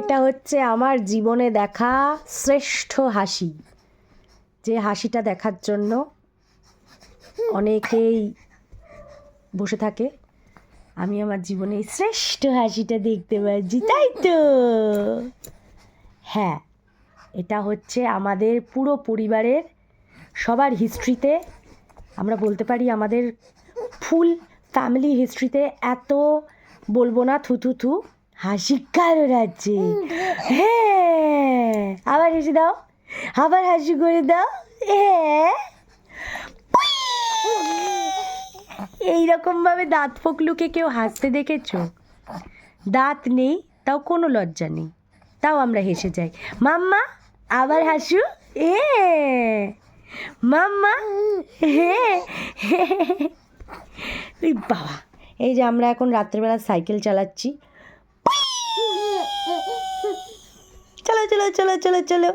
এটা হচ্ছে আমার জীবনে দেখা শ্রেষ্ঠ হাসি, যে হাসিটা দেখার জন্য অনেকেই বসে থাকে। আমি আমার জীবনে শ্রেষ্ঠ হাসিটা দেখতে পাচ্ছি, তাই তো? হ্যাঁ, এটা হচ্ছে আমাদের পুরো পরিবারের সবার হিস্ট্রিতে, আমরা বলতে পারি আমাদের ফুল ফ্যামিলি হিস্ট্রিতে এত বলবো না থু থু থু হাসি কারোর আছে। হ্যাঁ, আবার হেসে দাও, আবার হাসি করে দাও। হ্যাঁ, এইরকমভাবে দাঁত ফোকলুকে কেউ হাসতে দেখেছো? দাঁত নেই তাও কোনো লজ্জা নেই, তাও আমরা হেসে যাই। মাম্মা আবার হাসু। এ মাম্মা, হ্যাঁ। এই বাবা, এই যে আমরা এখন রাত্রেবেলা সাইকেল চালাচ্ছি। চলো চলো চলো চলো চলো।